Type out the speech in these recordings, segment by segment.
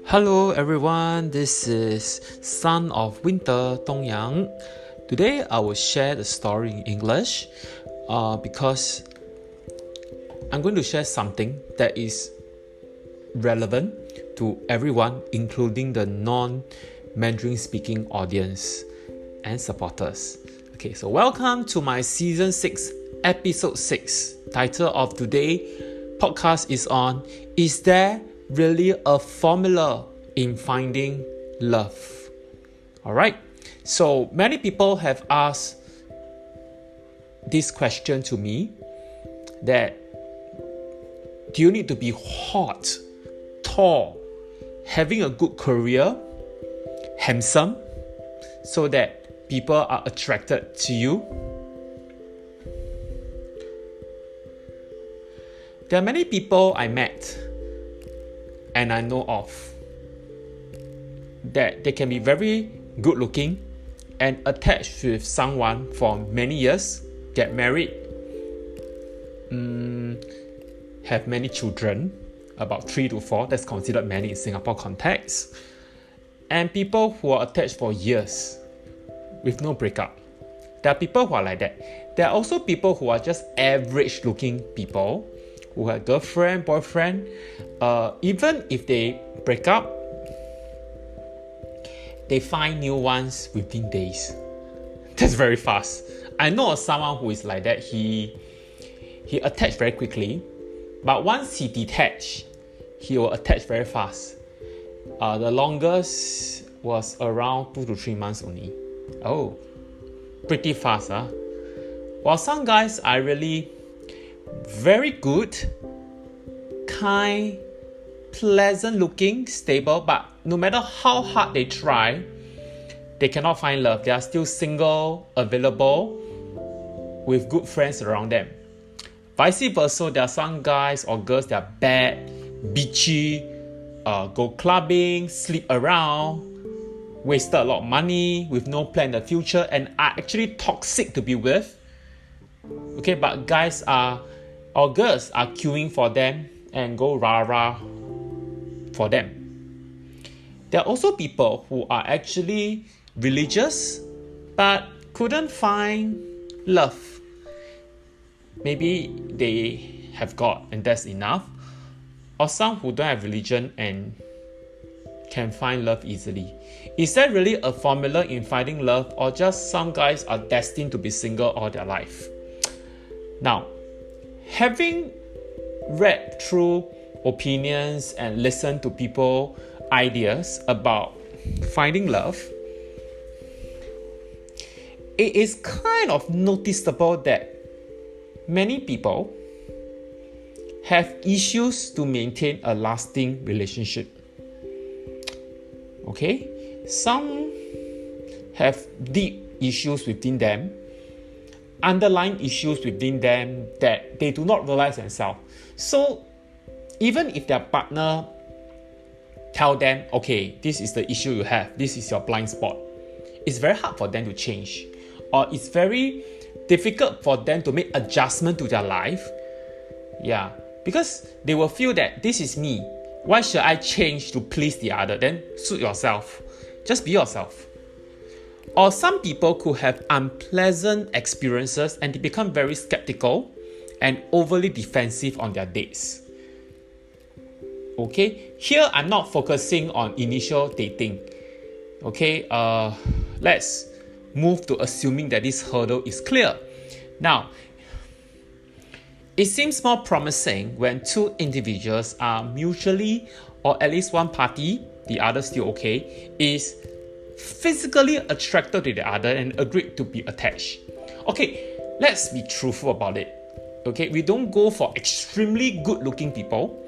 Hello everyone, this is Son of Winter Dong Yang. Today I will share the story in English because I'm going to share something that is relevant to everyone, including the non-Mandarin speaking audience and supporters. Okay, so welcome to my Season 6, Episode 6. Title of today's podcast is on, Is there really a formula in finding love? Alright, so many people have asked this question to me, that do you need to be hot, tall, having a good career, handsome, so that people are attracted to you? There are many people I met and I know of that they can be very good looking and attached with someone for many years, get married, have many children, about 3 to 4, that's considered many in Singapore context, and people who are attached for years with no breakup. There are people who are like that. There are also people who are just average looking people who have girlfriend, boyfriend, even if they break up, they find new ones within days. That's very fast. I know of someone who is like that. He attached very quickly, but once he detached, he will attach very fast. The longest was around 2 to 3 months only. Oh, pretty fast, huh? While some guys are really very good, kind, pleasant looking, stable, but no matter how hard they try, they cannot find love. They are still single, available, with good friends around them. Vice versa, there are some guys or girls that are bad, bitchy, go clubbing, sleep around, wasted a lot of money with no plan in the future, and are actually toxic to be with. Okay, but guys or girls are queuing for them and go rah-rah for them. There are also people who are actually religious but couldn't find love. Maybe they have God and that's enough. Or some who don't have religion and can find love easily. Is there really a formula in finding love, or just some guys are destined to be single all their life? Now, having read through opinions and listened to people's ideas about finding love, it is kind of noticeable that many people have issues to maintain a lasting relationship. Okay? Some have deep issues within them, underlying issues within them that they do not realize themselves. So even if their partner tell them, okay, this is the issue you have, this is your blind spot, it's very hard for them to change, or it's very difficult for them to make adjustment to their life. Yeah, because they will feel that this is me. Why should I change to please the other? Then suit yourself. Just be yourself. Or some people could have unpleasant experiences and they become very skeptical and overly defensive on their dates. Okay, here I'm not focusing on initial dating. Okay, let's move to assuming that this hurdle is clear. Now, it seems more promising when two individuals are mutually, or at least one party, the other still okay, is physically attracted to the other and agreed to be attached. Okay, let's be truthful about it. Okay, we don't go for extremely good looking people.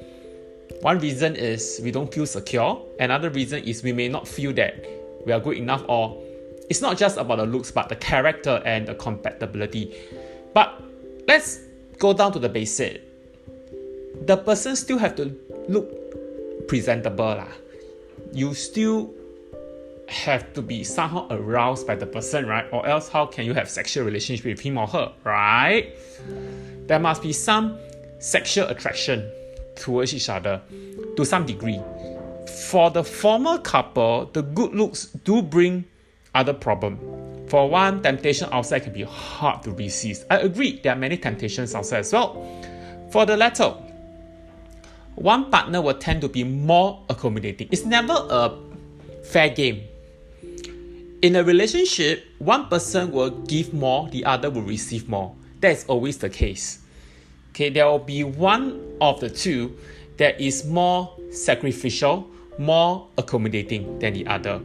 One reason is we don't feel secure. Another reason is we may not feel that we are good enough, or it's not just about the looks but the character and the compatibility. But let's go down to the basic. The person still have to look presentable. You still have to be somehow aroused by the person, right? Or else how can you have sexual relationship with him or her, right? There must be some sexual attraction towards each other to some degree. For the former couple, the good looks do bring other problem. For one, temptation outside can be hard to resist. I agree, there are many temptations outside as well. For the latter, one partner will tend to be more accommodating. It's never a fair game. In a relationship, one person will give more, the other will receive more. That's always the case. Okay, there will be one of the two that is more sacrificial, more accommodating than the other.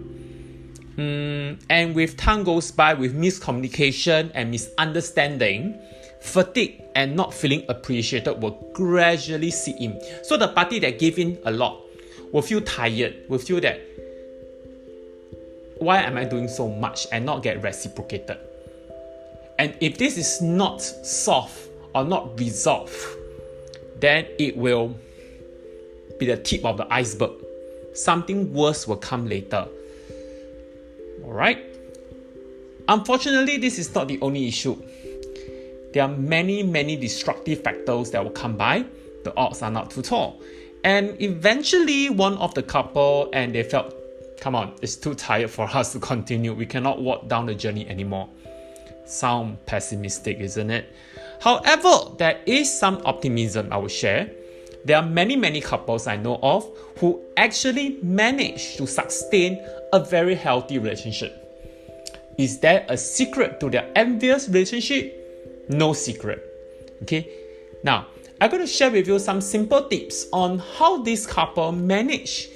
And with time goes by, with miscommunication and misunderstanding, fatigue and not feeling appreciated will gradually seep in. So the party that gave in a lot will feel tired, will feel that, why am I doing so much and not get reciprocated? And if this is not solved or not resolved, then it will be the tip of the iceberg. Something worse will come later. Alright? Unfortunately, this is not the only issue. There are many destructive factors that will come by. The odds are not too tall. And eventually, one of the couple, and they felt, come on, it's too tired for us to continue. We cannot walk down the journey anymore. Sound pessimistic, isn't it? However, there is some optimism I will share. There are many couples I know of who actually manage to sustain a very healthy relationship. Is there a secret to their envious relationship? No secret. Okay. Now, I'm going to share with you some simple tips on how this couple manage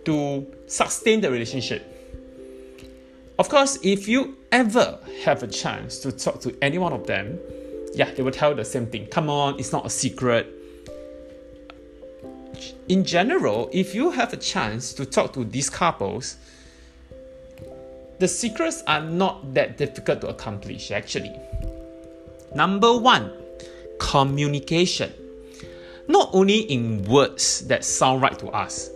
to sustain the relationship. Of course, if you ever have a chance to talk to any one of them, they will tell you the same thing. Come on, it's not a secret. In general, if you have a chance to talk to these couples, the secrets are not that difficult to accomplish, actually. Number one, communication. Not only in words that sound right to us,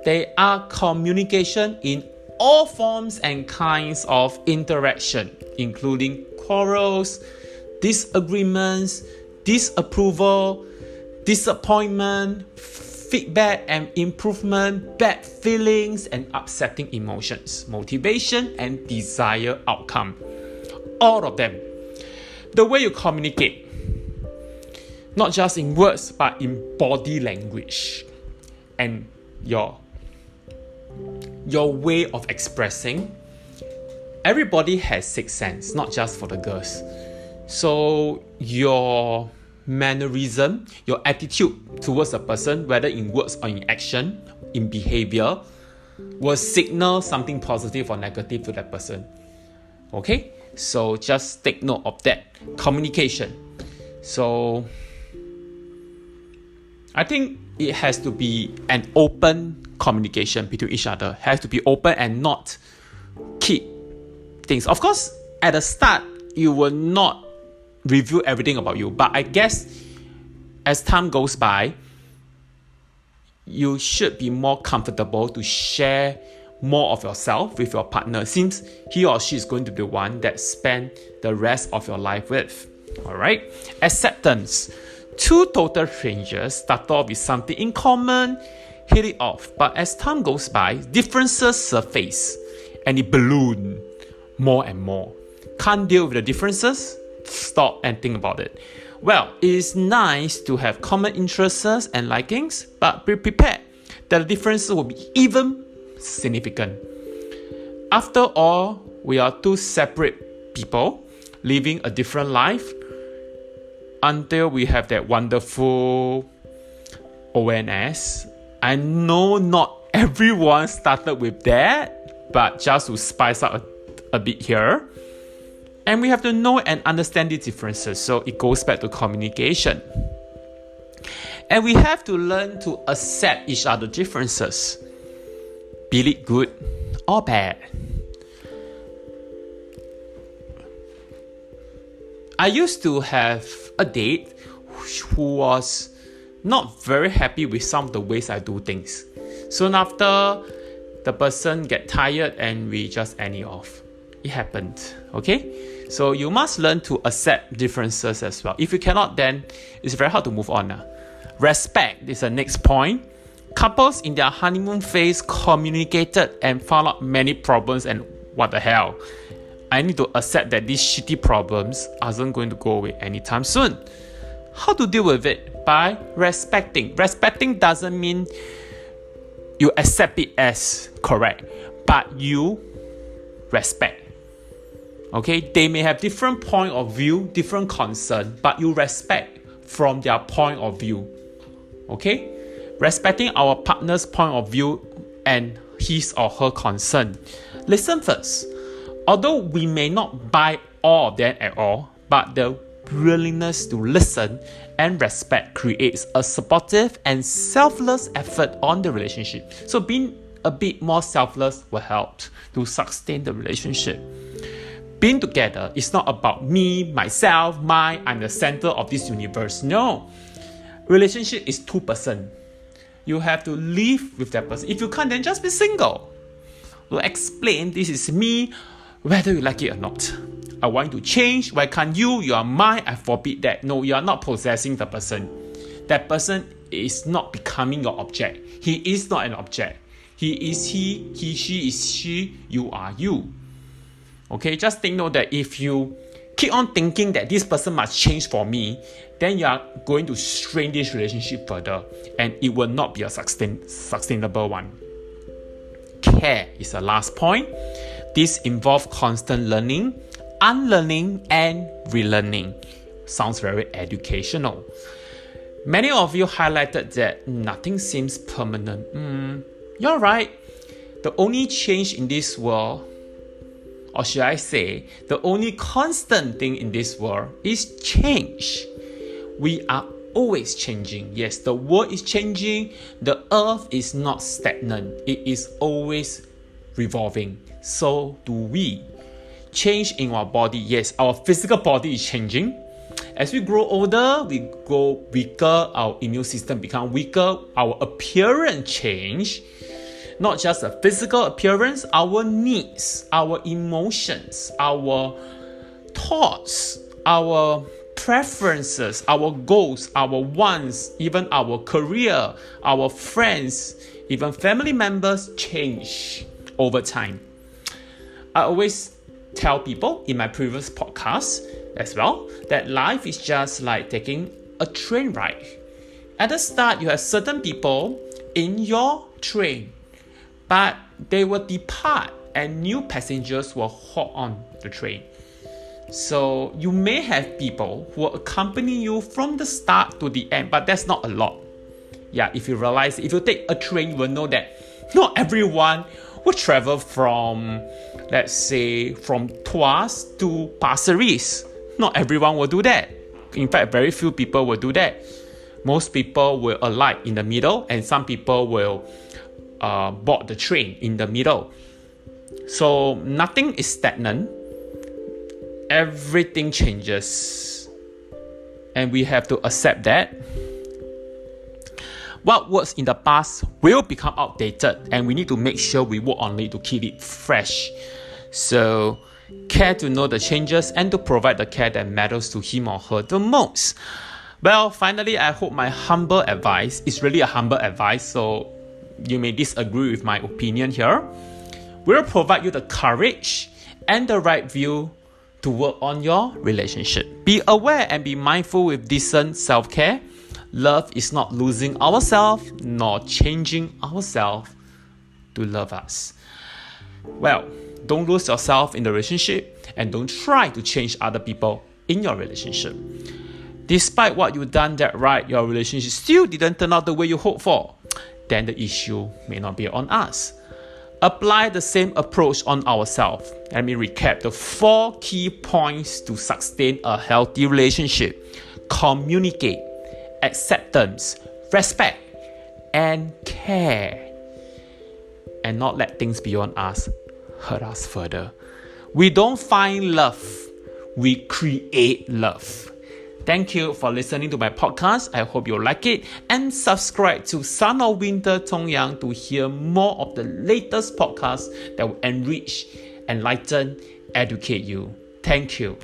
they are communication in all forms and kinds of interaction, including quarrels, disagreements, disapproval, disappointment, feedback and improvement, bad feelings and upsetting emotions, motivation and desired outcome. All of them. The way you communicate, not just in words, but in body language and your way of expressing. Everybody has sixth sense, not just for the girls. So your mannerism, your attitude towards a person, whether in words or in action, in behavior, will signal something positive or negative to that person. Okay? So just take note of that. Communication. So I think it has to be an open communication between each other. It has to be open and not keep things. Of course, at the start, you will not reveal everything about you. But I guess as time goes by, you should be more comfortable to share more of yourself with your partner, since he or she is going to be the one that spend the rest of your life with. Alright? Acceptance. Two total strangers start off with something in common, hit it off. But as time goes by, differences surface and it balloons more and more. Can't deal with the differences? Stop and think about it. Well, it is nice to have common interests and likings, but be prepared that the differences will be even significant. After all, we are two separate people living a different life until we have that wonderful awareness. I know not everyone started with that, but just to spice up a bit here. And we have to know and understand the differences. So it goes back to communication. And we have to learn to accept each other's differences, be it good or bad. I used to have a date who was not very happy with some of the ways I do things. Soon after, the person get tired and we just end it off. It happened, okay? So you must learn to accept differences as well. If you cannot, then it's very hard to move on. Respect is the next point. Couples in their honeymoon phase communicated and found out many problems, and what the hell? I need to accept that these shitty problems aren't going to go away anytime soon. How to deal with it? By respecting. Respecting doesn't mean you accept it as correct, but you respect. Okay, they may have different point of view, different concern, but you respect from their point of view. Okay, respecting our partner's point of view and his or her concern. Listen first. Although we may not buy all of them at all, but the willingness to listen and respect creates a supportive and selfless effort on the relationship. So being a bit more selfless will help to sustain the relationship. Being together is not about me, myself, I'm the center of this universe. No. Relationship is two-person. You have to live with that person. If you can't, then just be single. We'll explain this is me, whether you like it or not. I want you to change. Why can't you? You are mine. I forbid that. No, you are not possessing the person. That person is not becoming your object. He is not an object. He is he, she is she, you are you. Okay, just take note that if you keep on thinking that this person must change for me, then you are going to strain this relationship further, and it will not be a sustainable one. Care is the last point. This involves constant learning, unlearning, and relearning. Sounds very educational. Many of you highlighted that nothing seems permanent. You're right. The only change in this world, or should I say, the only constant thing in this world is change. We are always changing. Yes, the world is changing. The earth is not stagnant. It is always revolving. So do we. Change in our body. Yes, our physical body is changing. As we grow older, we grow weaker. Our immune system becomes weaker. Our appearance change. Not just a physical appearance, our needs, our emotions, our thoughts, our preferences, our goals, our wants, even our career, our friends, even family members change over time. I always tell people in my previous podcast as well that life is just like taking a train ride. At the start, you have certain people in your train, but they will depart and new passengers will hop on the train. So you may have people who will accompany you from the start to the end, but that's not a lot. Yeah, if you realize, if you take a train, you will know that not everyone will travel from, let's say, from Tuas to Pasir Ris. Not everyone will do that. In fact, very few people will do that. Most people will alight in the middle, and some people will board the train in the middle. So nothing is stagnant. Everything changes. And we have to accept that. What works in the past will become outdated, and we need to make sure we work on it to keep it fresh. So care to know the changes and to provide the care that matters to him or her the most. Well, finally, I hope my humble advice is really a humble advice, so you may disagree with my opinion here, will provide you the courage and the right view to work on your relationship. Be aware and be mindful with decent self-care. Love is not losing ourselves nor changing ourselves to love us. Well, don't lose yourself in the relationship and don't try to change other people in your relationship. Despite what you've done that right, your relationship still didn't turn out the way you hoped for, then the issue may not be on us. Apply the same approach on ourselves. Let me recap the 4 key points to sustain a healthy relationship. Communicate, acceptance, respect, and care. And not let things beyond us hurt us further. We don't find love, we create love. Thank you for listening to my podcast. I hope you like it, and subscribe to Son of Winter Tong Yang to hear more of the latest podcasts that will enrich, enlighten, educate you. Thank you.